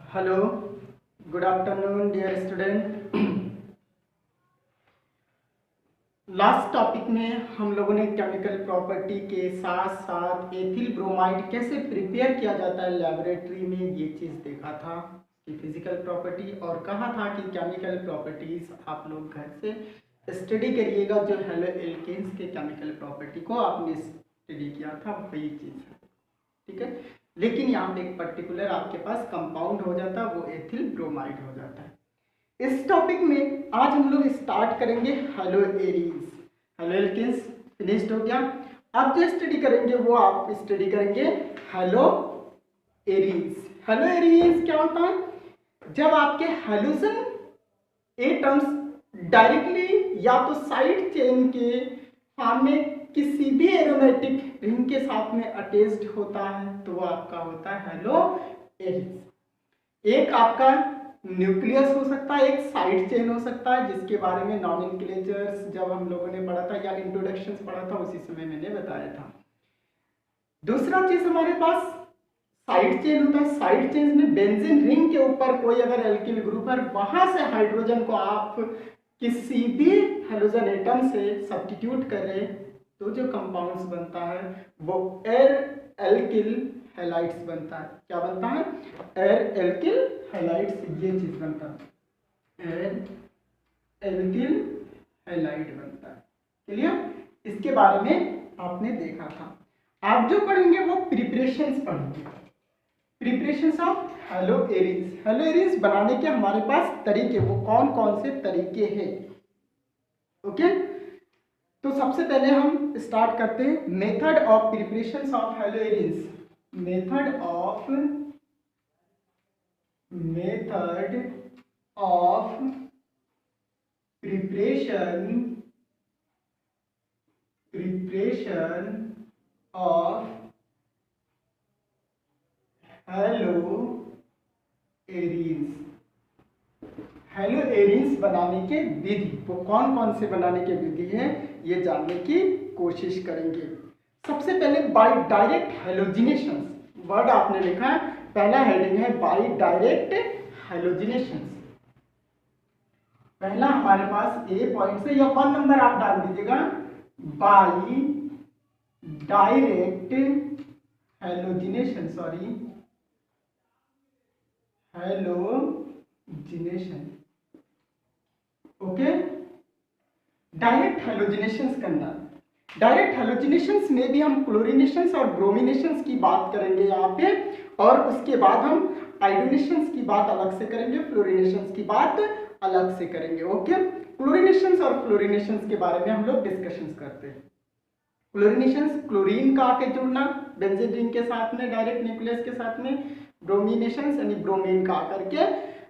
Hello, good afternoon dear student. Last topic में हम लोगों ने केमिकल प्रॉपर्टी के साथ साथ एथिल ब्रोमाइड कैसे प्रिपेयर किया जाता है लेबोरेटरी में ये चीज़ देखा था कि फिजिकल प्रॉपर्टी, और कहा था कि केमिकल प्रॉपर्टीज आप लोग घर से स्टडी करिएगा। जो हेलो एल्केन्स के केमिकल प्रॉपर्टी को आपने स्टडी किया था वही चीज़ है, ठीक है। लेकिन यहाँ पे एक पर्टिकुलर आपके पास कंपाउंड हो जाता है, वो एथिल ब्रोमाइड हो जाता है। इस टॉपिक में आज हम लोग स्टार्ट करेंगे haloarenes. Haloalkanes finished हो गया। अब जो स्टडी करेंगे वो आप स्टडी करेंगे हेलो एरीज। हेलो एरीज क्या होता है? जब आपके हेलोजन एटम्स डायरेक्टली या तो साइड चेन के फॉर्म में किसी भी एरोमेटिक रिंग के साथ में अटैच्ड होता है तो वो आपका होता है हेलो एरीज। एक आपका न्यूक्लियस हो सकता है, एक साइड चेन हो सकता है, जिसके बारे में नॉमेनक्लेचर्स जब हम लोगों ने पढ़ा था या इंट्रोडक्शन पढ़ा था उसी समय मैंने बताया था। दूसरा चीज हमारे पास साइड चेन होता है। साइड चेन में बेंजीन रिंग के ऊपर कोई अगर एल्किल ग्रुप है, वहां से हाइड्रोजन को आप किसी भी हेलोजन एटम से सब्स्टिट्यूट करें तो जो कंपाउंड्स बनता है वो एर एल्किल हैलाइड्स बनता है। क्या बनता है? एर एल्किल हैलाइड्स, ये चीज बनता है, एर एल्किल हैलाइड बनता है। क्लियर? इसके बारे में आपने देखा था। आप जो पढ़ेंगे वो प्रिपरेशंस पढ़ेंगे, preparations of hello Aries. Hello Aries बनाने के हमारे पास तरीके, वो कौन कौन से तरीके हैं? ओके, तो सबसे पहले हम स्टार्ट करते हैं method of preparations of hello Aries. Method of preparation of hello Aries. Hello Aries बनाने के विधि, वो कौन कौन से बनाने के विधि है ये जानने की कोशिश करेंगे। सबसे पहले बाय डायरेक्ट हेलोजिनेशन, वर्ड आपने लिखा है, पहला हेडिंग है बाय डायरेक्ट हेलोजिनेशन। पहला हमारे पास ए पॉइंट से या 1 नंबर आप डाल दीजिएगा, by direct halogenation, halogenation. Okay, direct halogenations करना। डायरेक्ट हेलोजिनेशंस में भी हम क्लोरीनेशंस और ब्रोमिनेशंस की बात करेंगे यहाँ पे, और उसके बाद हम आयोडीनेशंस की बात अलग से करेंगे, फ्लोरीनेशंस की बात अलग से करेंगे। ओके, क्लोरीनेशंस और फ्लोरीनेशंस के बारे में हम लोग डिस्कशंस करते हैं। क्लोरीनेशंस, क्लोरीन का आके जुड़ना बेंजीन रिंग के साथ में डायरेक्ट न्यूक्लियस के साथ में, ब्रोमिनेशंस यानी ब्रोमीन का आकर के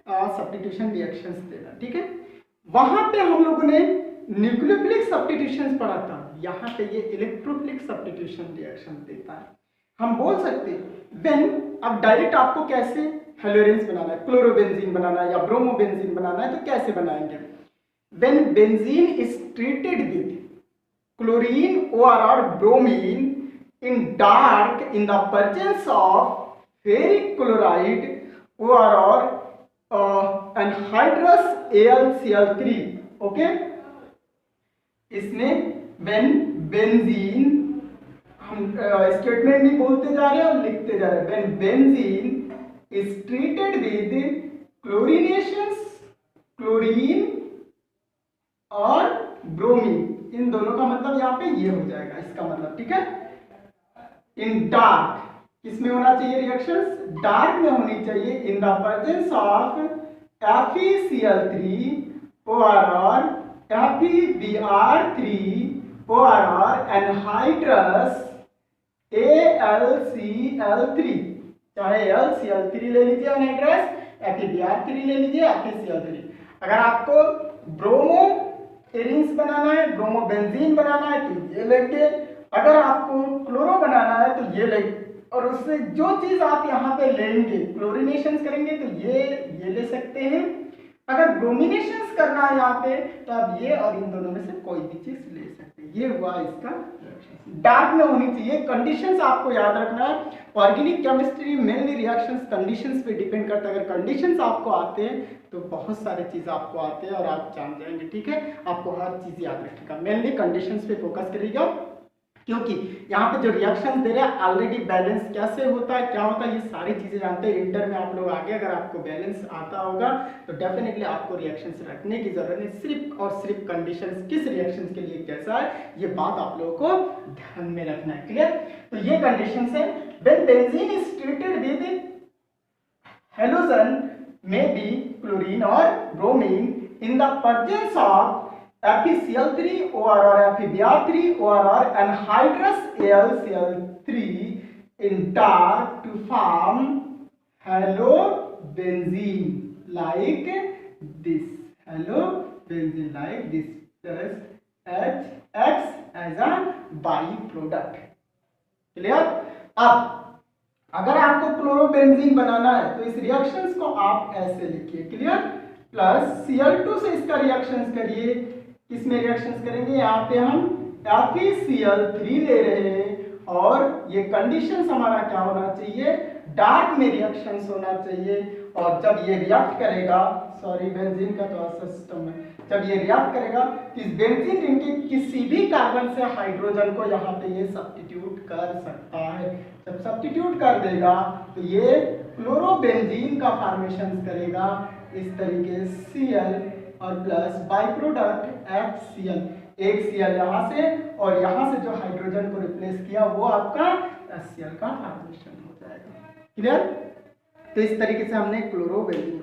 सब्स्टिट्यूशन रिएक्शंस देना, ठीक है। वहां पे हम लोगों ने न्यूक्लियोफिलिक सब्स्टिट्यूशन पढ़ा था, यहाँ पे ये इलेक्ट्रोफिलिक सब्स्टिट्यूशन रिएक्शन देता है। हम बोल सकते हैं व्हेन, अब डायरेक्ट आपको कैसे हेलो एरीज बनाना है, क्लोरोबेंजीन बनाना है या ब्रोमोबेंजीन बनाना है तो कैसे बनाएंगे? When benzene is treated with chlorine or bromine in dark in the presence of ferric chloride or anhydrous AlCl3। Okay, इसमें when benzene, हम स्टेटमेंट नहीं बोलते जा रहे हैं और लिखते जा रहे हैं, when benzene is treated with chlorinations, chlorine और ब्रोमीन, इन दोनों का मतलब यहाँ पे ये हो जाएगा, इसका मतलब, ठीक है। इन डार्क, किसमें होना चाहिए रिएक्शंस? डार्क में होनी चाहिए, इन the presence of FeCl3 ORR, FeBr3 ORR, anhydrous AlCl3, चाहे LCl3 ले लीजिए एनहाइड्रस, FeBr3 ले लीजिए FeCl3। अगर आपको ब्रोमो एरीज बनाना है, ब्रोमोबेंजीन बनाना है तो ये लेंगे, अगर आपको क्लोरो बनाना है तो ये लेंगे, और उससे जो चीज आप यहाँ पे लेंगे क्लोरीनेशन करेंगे तो ये ले सकते हैं। अगर ब्रोमिनेशन करना है यहाँ पे तो आप ये और इन दोनों में से कोई भी चीज ले सकते हैं। ये हुआ इसका डार्क में होनी चाहिए। कंडीशंस आपको याद रखना है, organic chemistry mainly reactions conditions पे डिपेंड करता है। अगर कंडीशंस आपको आते हैं तो बहुत सारे चीज आपको आते हैं और आप जान जाएंगे, ठीक है। आपको हर चीज याद रखिएगा, मेनली कंडीशंस पे फोकस करिएगा, क्योंकि यहाँ पे जो रिएक्शन दे रहे हैं ऑलरेडी बैलेंस कैसे होता है, क्या होता है, ये सारी चीजें जानते हैं। इंटर में आप लोग आगे अगर आपको बैलेंस आता होगा तो डेफिनेटली आपको रिएक्शंस रखने की जरूरत नहीं, सिर्फ और सिर्फ कंडीशंस किस रिएक्शंस के लिए कैसा है ये बात आप लोगों को ध्यान में रखना है। क्लियर? तो ये कंडीशंस है। When benzene is treated with halogen maybe chlorine और bromine in the presence of FeCl3 OR or FeBr3 OR or anhydrous AlCl3 in dark to form halobenzene like this. Halobenzene like this plus HX as a byproduct. Clear? अब अगर आपको chlorobenzene बनाना है तो इस reactions को आप ऐसे लिखिए, क्लियर? प्लस Cl2 से इसका रिएक्शंस करिए, किसमें रिएक्शंस करेंगे, यहाँ पे हम FeCl3 ले रहे हैं और ये कंडीशंस हमारा क्या होना चाहिए, डार्क में रिएक्शंस होना चाहिए। और जब ये रिएक्ट करेगा, सॉरी बेंजीन का तो सिस्टम है, जब ये रिएक्ट करेगा तो इस बेंजीन रिंग के किसी भी कार्बन से हाइड्रोजन को यहाँ पे ये सब्स्टिट्यूट कर सकता है। जब सब्स्टिट्यूट कर देगा तो ये क्लोरोबेंजीन का फॉर्मेशन करेगा इस तरीके Cl और प्लस बाई प्रोडक्ट HCl, एक Cl यहाँ से और यहाँ से जो हाइड्रोजन को रिप्लेस किया वो आपका HCl का फॉर्मेशन हो जाएगा। क्लियर? तो इस तरीके से हमने क्लोरोबेंजीन,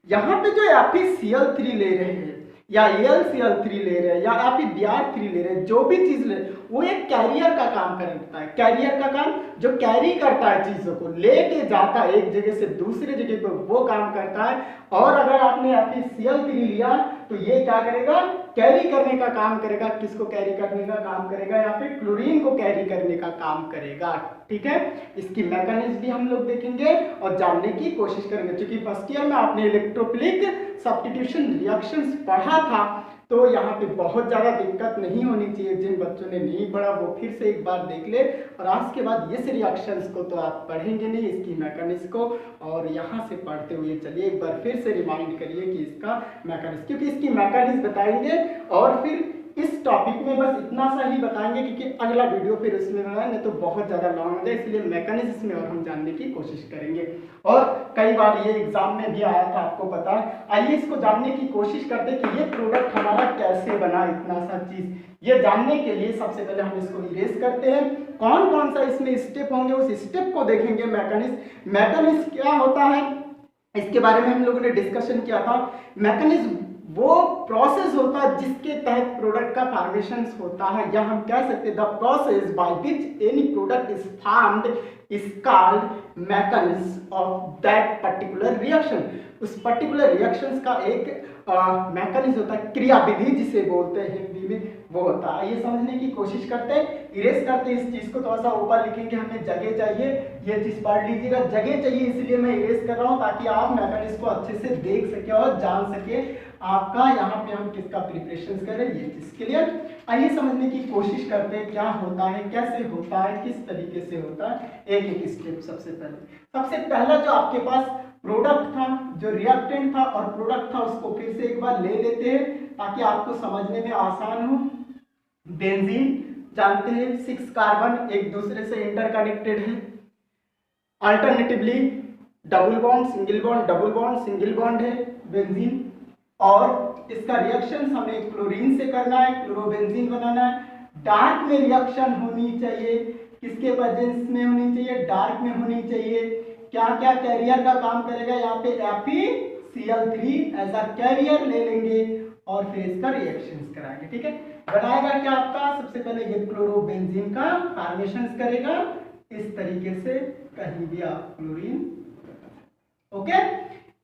यहाँ पे जो FeCl3 ले रहे हैं या AlCl3 ले रहे हैं या FeBr3 ले रहे हैं, जो भी चीज ले वो एक कैरियर का काम करता है। कैरियर का काम जो कैरी करता है, चीजों को लेके जाता है एक जगह से दूसरे जगह पे, वो काम करता है। और अगर आपने FeCl3 लिया तो ये क्या करेगा, कैरी करने का काम करेगा। किसको कैरी करने का काम करेगा, या फिर क्लोरीन को कैरी करने का काम करेगा। ठीक है, इसकी मैकेनिज्म भी हम लोग देखेंगे और जानने की कोशिश करेंगे। क्योंकि फर्स्ट ईयर में आपने इलेक्ट्रोफिलिक सब्स्टिट्यूशन रिएक्शंस पढ़ा था तो यहाँ पे बहुत ज़्यादा दिक्कत नहीं होनी चाहिए। जिन बच्चों ने नहीं पढ़ा वो फिर से एक बार देख ले, और आज के बाद ये रिएक्शंस को तो आप पढ़ेंगे नहीं, इसकी मैकेनिज्म को, और यहाँ से पढ़ते हुए चलिए एक बार फिर से रिमाइंड करिए कि इसका मैकेनिज्म, क्योंकि इसकी मैकेनिज्म बताएंगे और फिर इस टॉपिक में बस इतना सा ही बताएंगे, क्योंकि अगला वीडियो फिर उसमें बनाए नहीं तो बहुत ज़्यादा लॉन्ग हो जाए, इसलिए मैकेनिज्म में और हम जानने की कोशिश करेंगे। और कई बार ये एग्जाम में भी आया था, आपको पता है। आइए इसको जानने की कोशिश करते हैं कि ये प्रोडक्ट हमारा कैसे बना, इतना सा चीज ये जानने के लिए सबसे पहले हम इसको इरेज करते हैं। कौन कौन सा इसमें स्टेप होंगे उस स्टेप को देखेंगे। मैकेनिज्म क्या होता है इसके बारे में हम लोगों ने डिस्कशन किया था। मैकेनिज्म वो प्रोसेस होता है जिसके तहत प्रोडक्ट का फॉर्मेशन होता है, या हम कह सकते हैं the process by which any product is formed is called mechanism of that particular reaction. उस पर्टिकुलर रिएक्शंस का एक मैकेनिज्म होता है, क्रियाविधि जिसे बोलते हैं हिंदी में, वो होता है। ये समझने की कोशिश करते हैं, इरेज करते हैं इस चीज को। थोड़ा सा ऊपर लिखेंगे, हमें जगह चाहिए, ये चीज पढ़ लीजिएगा, जगह चाहिए, इसलिए मैं इरेज कर रहा हूँ ताकि आप मैकेनिज्म को अच्छे से देख सके और जान सके आपका यहाँ पे हम किसका प्रिपरेशन कर रहे हैं, ये चीज क्लियर। आइए समझने की कोशिश करते हैं क्या होता है, कैसे होता है, किस तरीके से होता है, एक एक स्टेप। सबसे पहला जो आपके पास प्रोडक्ट था, जो रिएक्टेंट था और प्रोडक्ट था, उसको फिर से एक बार ले लेते हैं ताकि आपको समझने में आसान हो। बेंजीन जानते हैं 6 कार्बन एक दूसरे से इंटरकनेक्टेड है। Alternatively double bond single bond, double bond single bond है बेंजीन, और इसका रिएक्शन हमें क्लोरीन से करना है, क्लोरोबेंजीन बनाना है। डार्क में रिएक्शन होनी चाहिए, किसके प्रेजेंस में होनी चाहिए, डार्क में होनी चाहिए। क्या क्या कैरियर का काम करेगा, यहाँ पे FeCl3 एज अ कैरियर ले लेंगे और फिर इसका रिएक्शन कराएंगे। ठीक है, बनाएगा क्या आपका, सबसे पहले ये क्लोरोबेंजीन का फॉर्मेशन करेगा इस तरीके से, कहीं भी आप क्लोरीन, ओके,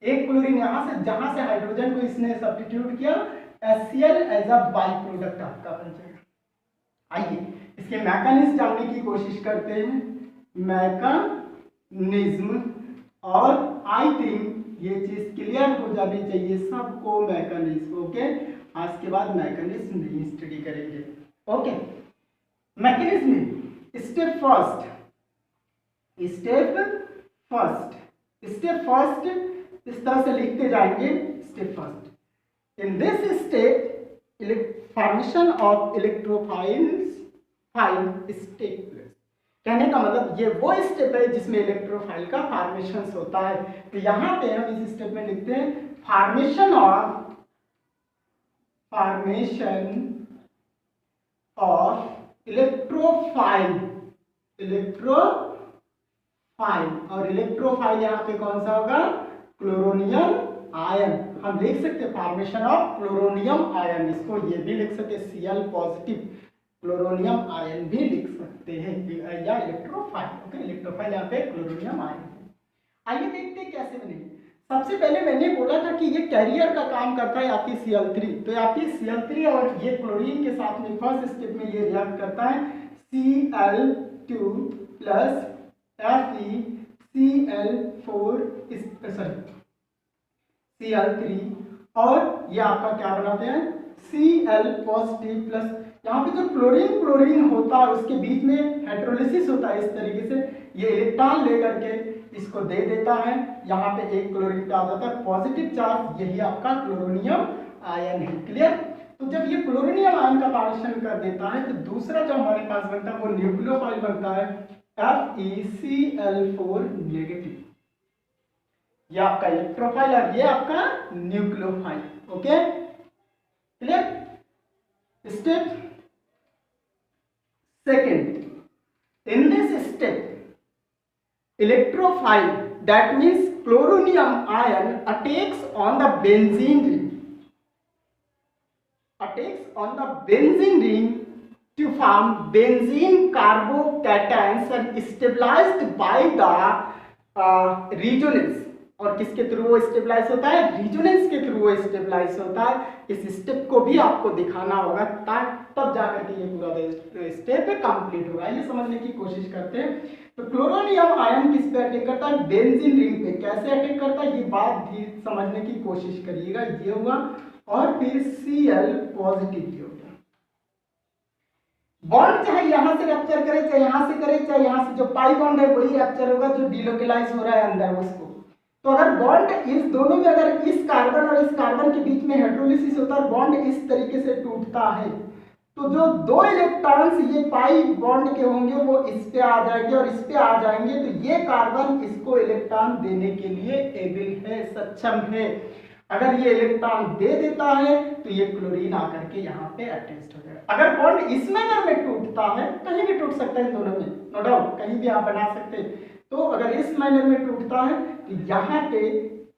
एक क्लोरीन यहाँ से, जहां से हाइड्रोजन को इसने सब्स्टिट्यूट किया, HCl as a by product आपका बन जाएगा। आइए इसके मैकेनिज्म जानने की कोशिश करते हैं। मैकेनिज्म, और आई थिंक ये चीज क्लियर हो जानी चाहिए सबको, मैकेनिज्म, ओके। आज के बाद मैकेनिज्म नहीं स्टडी करेंगे, ओके। मैकेनिज्म, स्टेप फर्स्ट इस तरह से लिखते जाएंगे। Step first, in this step formation of electrophiles take place. कहने का मतलब ये वो स्टेप है जिसमें इलेक्ट्रोफाइल का फॉर्मेशन होता है। तो यहाँ पे हम इस स्टेप में लिखते हैं फॉर्मेशन ऑफ इलेक्ट्रोफाइल, और इलेक्ट्रोफाइल यहाँ पे कौन सा होगा? Chloronium ion. हम लिख सकते हैं फॉर्मेशन ऑफ क्लोरोनियम आयन, इसको ये भी लिख सकते हैं Cl पॉजिटिव क्लोरोनियम आयन भी लिख सकते हैं, या इलेक्ट्रोफाइल। ओके, इलेक्ट्रोफाइल यहाँ पे क्लोरोनियम आयन। आइए देखते हैं कैसे बनेगी। सबसे पहले मैंने बोला था कि ये कैरियर का काम करता है आपकी Cl3, तो आपकी Cl3 और ये क्लोरीन के साथ में फर्स्ट स्टेप में ये रिएक्ट करता है Cl2 प्लस Cl3 और ये आपका क्या बनाते हैं Cl पॉजिटिव प्लस, यहाँ पे जो क्लोरीन होता है उसके बीच में हाइड्रोलिसिस होता है। इस तरीके से ये इलेक्ट्रॉन लेकर के इसको दे देता है, यहाँ पे एक क्लोरीन पे आ जाता है पॉजिटिव चार्ज, यही आपका क्लोरोनियम आयन है। क्लियर? तो जब ये क्लोरोनियम आयन का फॉर्मेशन कर देता है तो दूसरा जो हमारे पास बनता है वो न्यूक्लियोफाइल बनता है FeCl4 नेगेटिव। ये आपका इलेक्ट्रोफाइल और ये आपका nucleophile. Okay, clear? Step second, in this step electrophile, that means chloronium ion, attacks on the benzene ring to form benzene carbocations and stabilized by the resonance। और किसके through वो stabilise होता है? रिजोनेंस के through वो stabilise होता है। इस स्टेप को भी आपको दिखाना होगा तब जाकर के ये पूरा स्टेप कंप्लीट होगा। ये समझने की कोशिश करते हैं। तो क्लोरोनियम आयन किस पे अटैक करता है? बेंजीन रिंग पे। कैसे अटैक करता है ये बात भी समझने की कोशिश करिएगा। ये हुआ, और फिर Cl पॉजिटिव ये होगा। बॉन्ड चाहे यहां से रैप्चर करे, चाहे यहां से करे, चाहे यहां से, जो पाई बॉन्ड है वही रैप्चर होगा जो डिलोकलाइज हो रहा है अंदर उसको। तो अगर बॉन्ड इस दोनों में, अगर इस कार्बन और इस कार्बन के बीच में हाइड्रोलिसिस होता है, बॉन्ड इस तरीके से टूटता है, तो जो दो इलेक्ट्रॉन्स ये पाई बॉन्ड के होंगे वो इस पे आ जाएंगे और इस पे आ जाएंगे, तो ये कार्बन इसको इलेक्ट्रॉन देने के लिए एबल है, सक्षम है। अगर ये इलेक्ट्रॉन दे देता है तो ये क्लोरीन आकर के यहाँ पे अटैच्ड हो जाएगा। अगर बॉन्ड इस मैनर में टूटता है, कहीं भी टूट सकता है इन दोनों में, नो डाउट, कहीं भी आप बना सकते हैं। तो अगर इस मैनर में टूटता है तो यहाँ पे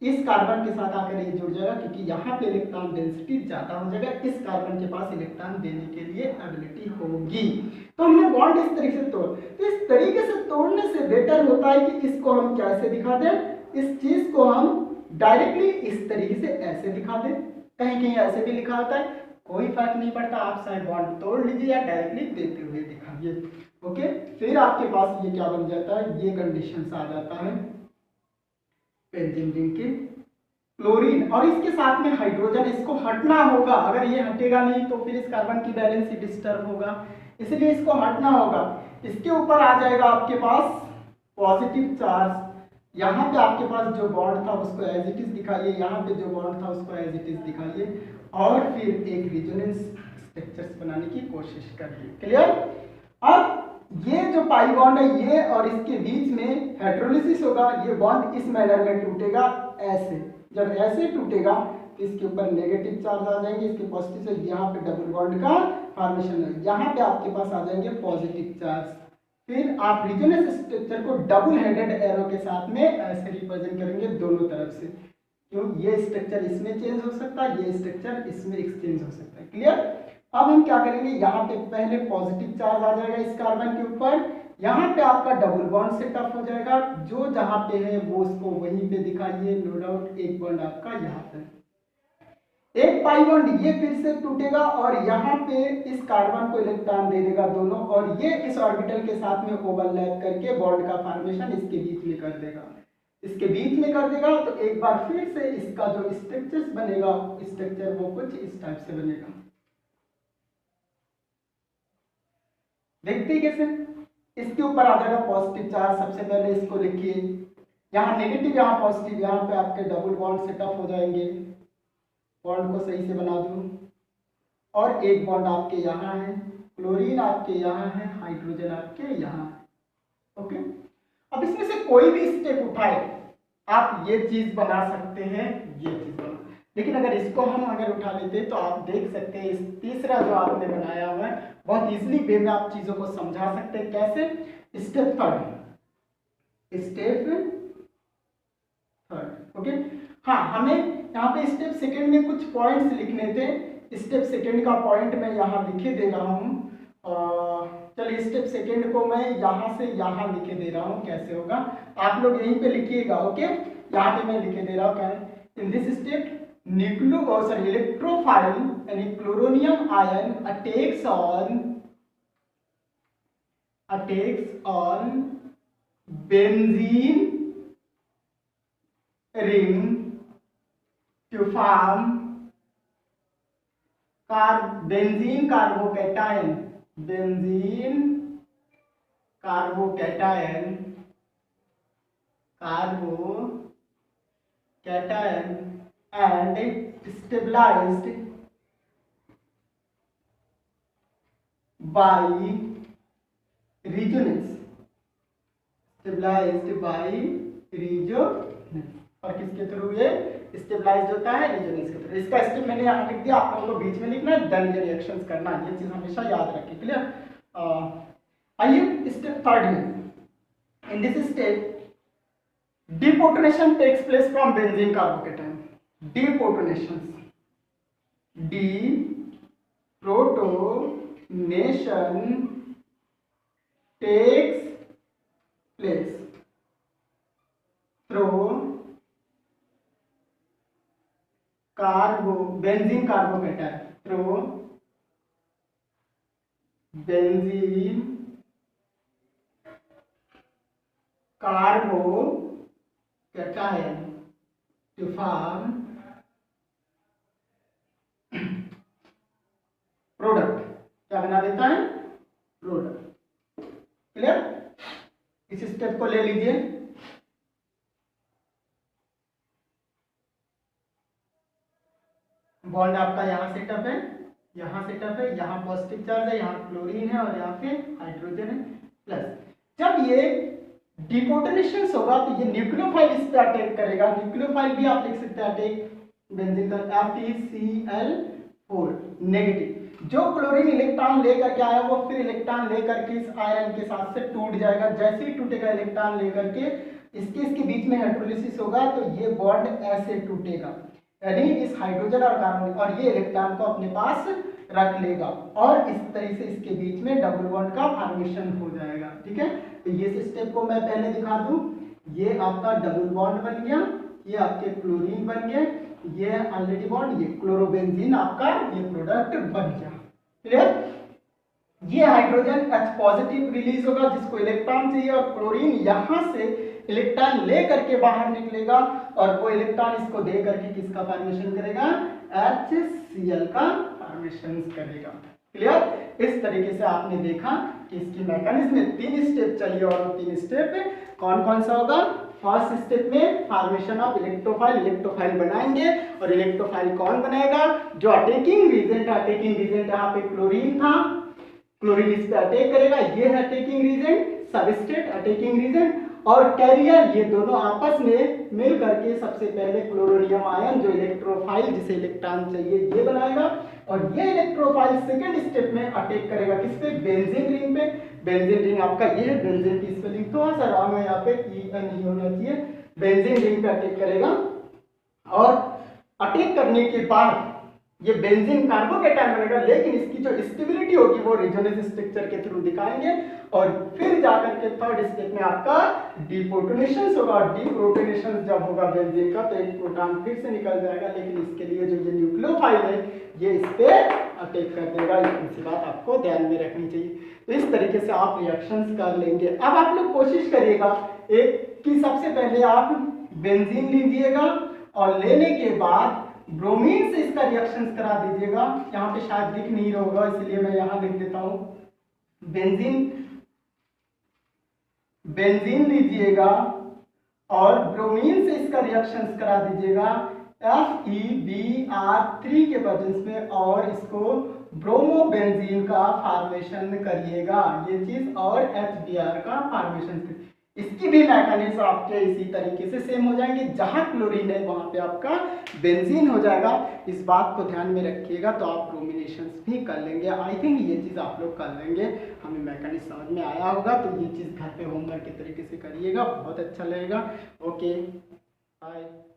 इस कार्बन के साथ आकर ये जुड़ जाएगा, क्योंकि यहाँ पे इलेक्ट्रॉन डेंसिटी ज्यादा हो जाएगा, इस कार्बन के पास इलेक्ट्रॉन देने के लिए एबिलिटी होगी। तो हमने बॉन्ड इस तरीके से तोड़, तो इस तरीके से तोड़ने से बेटर होता है कि इसको हम कैसे दिखा दें, इस चीज को हम डायरेक्टली इस तरीके से ऐसे दिखा दें। कहीं कहीं ऐसे भी लिखा होता है, कोई फर्क नहीं पड़ता, आप चाहे बॉन्ड तोड़ लीजिए या डायरेक्टली देते हुए दिखाइए। ओके, फिर आपके पास ये क्या बन जाता है, ये कंडीशन आ जाता है बेंजीन रिंग के क्लोरीन, और इसके साथ में हाइड्रोजन, इसको हटना होगा। अगर ये हटेगा नहीं तो फिर इस कार्बन की बैलेंस डिस्टर्ब होगा, इसलिए इसको हटना होगा। इसके ऊपर आ जाएगा आपके पास पॉजिटिव चार्ज। यहाँ पे आपके पास जो बॉन्ड था उसको एज इट इज दिखाइए, यहाँ पे जो बॉन्ड था उसको एज इट इज दिखाइए, और फिर एक रिजोनेंस स्ट्रक्चर्स बनाने की कोशिश करिए। क्लियर? अब ये जो पाई बॉन्ड है ये और इसके बीच में हाइड्रोलिसिस होगा, ये बॉन्ड इस मैनर में टूटेगा ऐसे। जब ऐसे टूटेगा तो इसके ऊपर नेगेटिव चार्ज आ जाएंगे, इसके पॉजिटिव से यहाँ पे डबल बॉन्ड का फॉर्मेशन है, यहाँ पे आपके पास आ जाएंगे पॉजिटिव चार्ज। फिर आप रिजोनेंस स्ट्रक्चर को डबल हेडेड एरो के साथ में ऐसे रिप्रेजेंट करेंगे दोनों तरफ से, क्यों ये स्ट्रक्चर इसमें चेंज हो सकता है, ये स्ट्रक्चर इसमें एक्सचेंज हो सकता है। क्लियर? अब हम क्या करेंगे, यहाँ पे पहले पॉजिटिव चार्ज आ जाएगा इस कार्बन के ऊपर, यहाँ पे आपका डबल बॉन्ड सेटअप हो जाएगा, जो जहाँ पे है वो उसको वहीं पे दिखाइए। नो डाउट एक बॉन्ड आपका यहाँ पे, एक पाई बॉन्ड ये फिर से टूटेगा और यहाँ पे इस कार्बन को इलेक्ट्रॉन दे देगा दोनों, और ये इस ऑर्बिटल के साथ में ओवरलैप करके बॉन्ड का फॉर्मेशन इसके बीच में कर देगा, इसके बीच में कर देगा। तो एक बार फिर से इसका जो स्ट्रक्चर बनेगा, स्ट्रक्चर वो कुछ इस टाइप से बनेगा। देखते ही कैसे, इसके ऊपर आ जाएगा पॉजिटिव चार्ज। सबसे पहले इसको लिखिए, यहाँ नेगेटिव यहाँ पॉजिटिव, यहाँ पे आपके डबल बॉन्ड सेटअप हो जाएंगे। बॉन्ड को सही से बना दूं, और एक बॉन्ड आपके यहाँ है, क्लोरीन आपके यहाँ है, हाइड्रोजन आपके यहाँ है। ओके, अब इसमें से कोई भी स्टेप उठाए आप ये चीज बना सकते हैं, ये चीज बना। लेकिन अगर इसको हम अगर उठा लेते तो आप देख सकते हैं इस तीसरा जो आपने बनाया हुआ है बहुत इजीली वे में आप चीजों को समझा सकते हैं। कैसे? Step third, step third. Okay, हाँ, हमें यहाँ पे स्टेप सेकंड में कुछ पॉइंट्स लिखने थे। स्टेप सेकंड का पॉइंट मैं यहाँ लिखे दे रहा हूँ। चलिए स्टेप सेकंड को मैं यहाँ से यहाँ लिखे दे रहा हूँ। कैसे होगा आप लोग यहीं पे लिखिएगा। ओके, यहाँ पे मैं लिखे दे रहा हूँ। क्या है? इन दिस स्टेप electrophile यानी chloronium ion attacks on benzene ring to form benzene carbocation, benzene carbocation, and stabilized by resonance, और किसके थ्रू ये स्टेबलाइज होता है? रेजोनेंस के थ्रू। इसका स्टेप मैंने यहाँ लिख दिया, आप लोगों को बीच में लिखना है, देन ये रिएक्शंस करना है। ये चीज हमेशा याद रखें। क्लियर? आइए स्टेप थर्ड में, इन this step deprotonation takes place from benzene carbocation. Deprotonation takes place through benzene carbocation, through benzene carbocation to form product. क्या बना देता है? प्रोडक्ट। क्लियर? इस स्टेप को ले लीजिए। बॉन्ड आपका यहाँ सेटअप है, यहाँ सेटअप है, यहाँ पॉजिटिव चार्ज है, यहाँ क्लोरीन है और यहाँ पे हाइड्रोजन है प्लस। जब ये डिपोटनेशन होगा तो ये न्यूक्लियोफाइल इस पे अटैक करेगा। न्यूक्लियोफाइल भी आप लिख सकते हैं अटैक बेंजीन का FeCl4 नेगेटिव। जो क्लोरीन इलेक्ट्रॉन लेकर के आया वो फिर इलेक्ट्रॉन लेकर के इस आयरन के साथ से टूट जाएगा। जैसे ही टूटेगा इलेक्ट्रॉन लेकर के इसके बीच में हाइड्रोलिसिस होगा तो ये बॉन्ड ऐसे टूटेगा, यानी इस हाइड्रोजन और कार्बन और ये इलेक्ट्रॉन को अपने पास रख लेगा और इस तरह से इसके बीच में डबल बॉन्ड का फॉर्मेशन हो जाएगा। ठीक है, तो ये स्टेप को मैं पहले दिखा दूं। ये आपका डबल बॉन्ड बन गया, ये आपके क्लोरीन बन गए, ये ऑलरेडी बॉन्ड, ये क्लोरोबेंजीन आपका ये प्रोडक्ट बन गया। क्लियर? ये हाइड्रोजन H पॉजिटिव रिलीज होगा जिसको इलेक्ट्रॉन चाहिए और क्लोरीन यहां से इलेक्ट्रॉन ले करके बाहर निकलेगा और वो इलेक्ट्रॉन इसको दे करके किसका फॉर्मेशन करेगा? HCl का फॉर्मेशन करेगा। क्लियर? इस तरीके से आपने देखा कि इसकी मैकेनिज्म में 3 स्टेप चाहिए और 3 स्टेप कौन कौन सा होगा? फर्स्ट स्टेप में फॉर्मेशन ऑफ इलेक्ट्रोफाइल बनाएंगे और इलेक्ट्रोफाइल कौन बनाएगा? जो अटैकिंग रीजेंट है। अटैकिंग रीजेंट यहाँ पे क्लोरीन था, क्लोरीन इस पे अटैक करेगा, ये है attacking reagent, substrate attacking reagent और कैरियर, ये दोनों आपस में मिल करके सबसे पहले क्लोरोनियम आयन जो इलेक्ट्रोफाइल जिसे इलेक्ट्रॉन चाहिए ये बनाएगा और ये इलेक्ट्रोफाइल सेकंड स्टेप में अटैक करेगा किस पे? बेंजीन रिंग पे। बेंजीन रिंग आपका ये है, बेंजीन की स्पेलिंग थोड़ा सा रॉन्ग है यहाँ पे, EN ही होना चाहिए। बेंजीन रिंग पे अटैक करेगा और अटैक करने के बाद ये बेंजीन कार्बोकैटायन बनेगा, लेकिन इसकी जो स्टेबिलिटी होगी वो रेजोनेंस स्ट्रक्चर के थ्रू दिखाएंगे और फिर जाकर के थर्ड स्टेप में आपका डिप्रोटोनेशन होगा। डिप्रोटोनेशन जब होगा बेंजीन का तो एक प्रोटॉन फिर से निकल जाएगा, लेकिन इसके लिए जो ये न्यूक्लियोफाइल है ये इस पे अटैक कर देगा। इसी बात आपको ध्यान में रखनी चाहिए। तो इस तरीके से आप रिएक्शंस कर लेंगे। अब आप लोग कोशिश करिएगा एक कि सबसे पहले आप बेंजीन लीजिएगा और लेने के बाद ब्रोमीन से इसका रिएक्शंस करा दीजिएगा। यहाँ पे शायद दिख नहीं रहा होगा इसलिए मैं यहाँ लिख देता हूँ बेंजीन बेंजीन लीजिएगा और ब्रोमीन से इसका रिएक्शन करा दीजिएगा FeBr3 के प्रेजेंस में और इसको ब्रोमोबेंजीन का फॉर्मेशन करिएगा ये चीज और HBr का फॉर्मेशन। इसकी भी मैकेनिज्म आपके इसी तरीके से सेम हो जाएंगे, जहां क्लोरीन है वहां पे आपका बेंजीन हो जाएगा। इस बात को ध्यान में रखिएगा तो आप ब्रोमिनेशंस भी कर लेंगे। आई थिंक ये चीज़ आप लोग कर लेंगे, हमें मैकेनिज्म समझ में आया होगा। तो ये चीज़ घर पे होमवर्क के तरीके से करिएगा, बहुत अच्छा लगेगा। Okay bye.